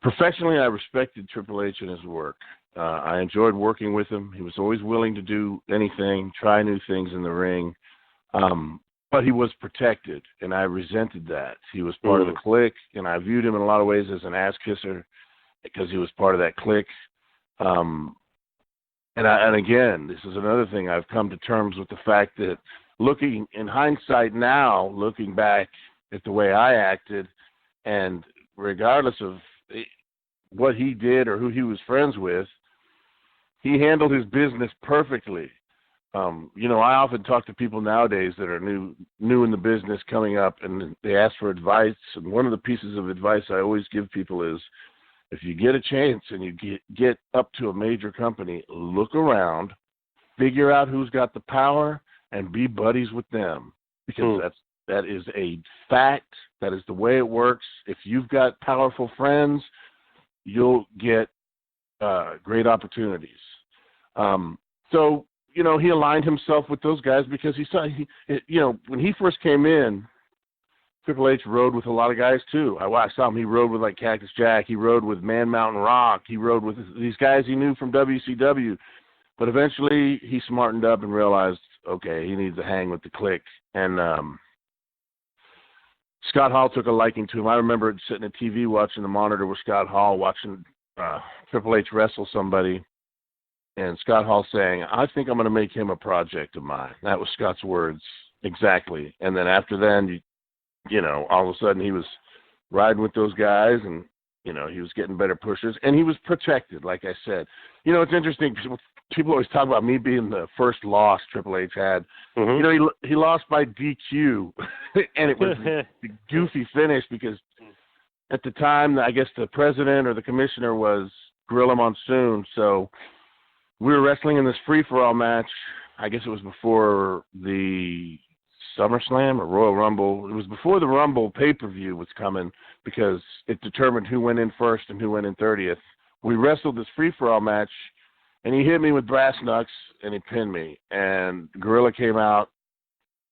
Professionally, I respected Triple H and his work. I enjoyed working with him. He was always willing to do anything, try new things in the ring. But he was protected, and I resented that. He was part of the Kliq, and I viewed him in a lot of ways as an ass kisser because he was part of that Kliq. And again, this is another thing. I've come to terms with the fact that looking in hindsight now, looking back at the way I acted, and regardless of what he did or who he was friends with, he handled his business perfectly. I often talk to people nowadays that are new in the business coming up, and they ask for advice. And one of the pieces of advice I always give people is, if you get a chance and you get up to a major company, look around, figure out who's got the power, and be buddies with them, because that is a fact. That is the way it works. If you've got powerful friends, you'll get great opportunities. So he aligned himself with those guys because he saw, when he first came in, Triple H rode with a lot of guys too. I saw him. He rode with like Cactus Jack. He rode with Man Mountain Rock. He rode with these guys he knew from WCW. But eventually he smartened up and realized, okay, he needs to hang with the Kliq. And Scott Hall took a liking to him. I remember sitting at TV watching the monitor with Scott Hall, watching Triple H wrestle somebody. And Scott Hall saying, I think I'm going to make him a project of mine. That was Scott's words. Exactly. And then after then, all of a sudden he was riding with those guys, and, he was getting better pushes, and he was protected, like I said. It's interesting. People always talk about me being the first loss Triple H had. He lost by DQ, and it was the goofy finish because at the time, I guess the president or the commissioner was Gorilla Monsoon, so we were wrestling in this free-for-all match. I guess it was before the SummerSlam or Royal Rumble. It was before the Rumble pay-per-view was coming because it determined who went in first and who went in 30th. We wrestled this free-for-all match, and he hit me with brass knucks, and he pinned me. And Gorilla came out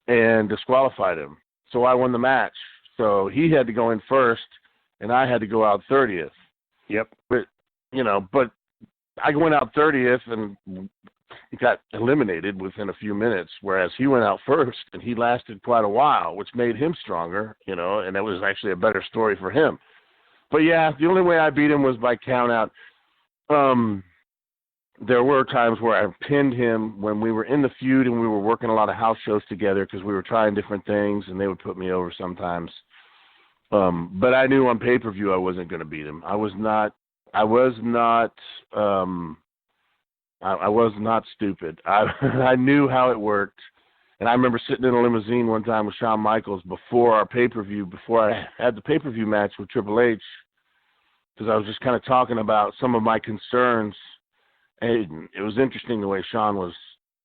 and disqualified him. So I won the match. So he had to go in first, and I had to go out 30th. Yep. But I went out 30th and he got eliminated within a few minutes, whereas he went out first and he lasted quite a while, which made him stronger, and that was actually a better story for him. But yeah, the only way I beat him was by count out. There were times where I pinned him when we were in the feud and we were working a lot of house shows together because we were trying different things, and they would put me over sometimes. But I knew on pay-per-view I wasn't going to beat him. I was not stupid. I knew how it worked. And I remember sitting in a limousine one time with Shawn Michaels before our pay-per-view, before I had the pay-per-view match with Triple H, because I was just kind of talking about some of my concerns. And it was interesting the way Shawn was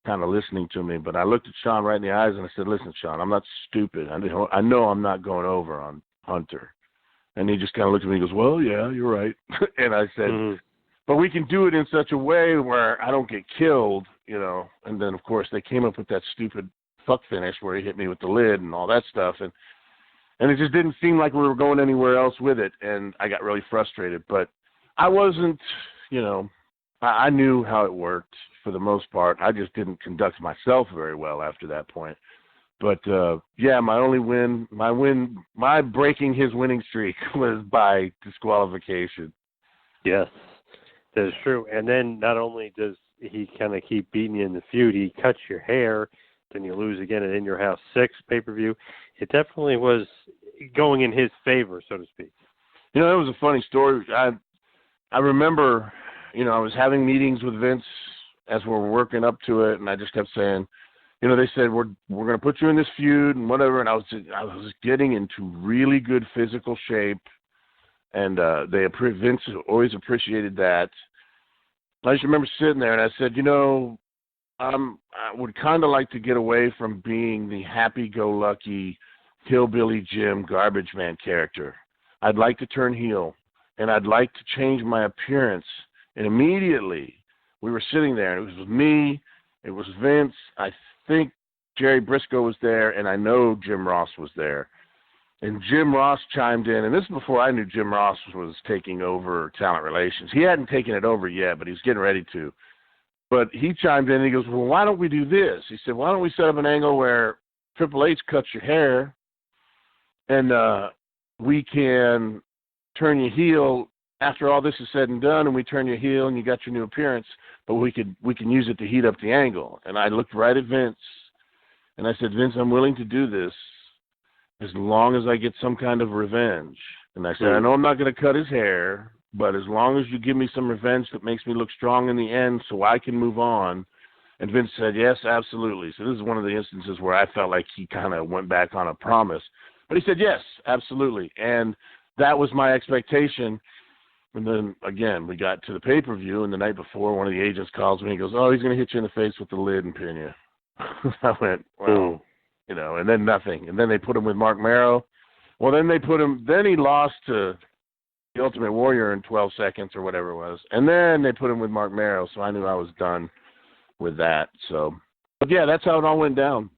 kind of listening to me. But I looked at Shawn right in the eyes and I said, listen, Shawn, I'm not stupid. I know I'm not going over on Hunter. And he just kind of looked at me and goes, well, yeah, you're right. And I said, but we can do it in such a way where I don't get killed, And then, of course, they came up with that stupid fuck finish where he hit me with the lid and all that stuff. And it just didn't seem like we were going anywhere else with it. And I got really frustrated. But I wasn't, I knew how it worked for the most part. I just didn't conduct myself very well after that point. But, yeah, my breaking his winning streak was by disqualification. Yes, that is true. And then not only does he kind of keep beating you in the feud, he cuts your hair, then you lose again at In Your House 6 pay-per-view. It definitely was going in his favor, so to speak. That was a funny story. I remember, I was having meetings with Vince as we were working up to it, and I just kept saying, they said, we're going to put you in this feud and whatever. And I was getting into really good physical shape. And Vince always appreciated that. I just remember sitting there and I said, I would kind of like to get away from being the happy-go-lucky hillbilly Jim garbage man character. I'd like to turn heel, and I'd like to change my appearance. And immediately we were sitting there, and it was me, it was Vince, I think Jerry Briscoe was there, and I know Jim Ross was there. And Jim Ross chimed in, and this is before I knew Jim Ross was taking over talent relations. He hadn't taken it over yet, but he was getting ready to. But he chimed in, and he goes, well, why don't we do this? He said, why don't we set up an angle where Triple H cuts your hair, and we can turn you heel after all this is said and done, and we turn you heel, and you got your new appearance, but we can use it to heat up the angle. And I looked right at Vince, and I said, Vince, I'm willing to do this as long as I get some kind of revenge. And I said, I know I'm not going to cut his hair, but as long as you give me some revenge that makes me look strong in the end so I can move on. And Vince said, yes, absolutely. So this is one of the instances where I felt like he kind of went back on a promise. But he said, yes, absolutely. And that was my expectation. And then, again, we got to the pay-per-view, and the night before, one of the agents calls me and goes, oh, he's going to hit you in the face with the lid and pin you. I went, well, you know, and then nothing. And then they put him with Mark Marrow. Well, then he lost to the Ultimate Warrior in 12 seconds or whatever it was. And then they put him with Mark Marrow, so I knew I was done with that. So, but yeah, that's how it all went down.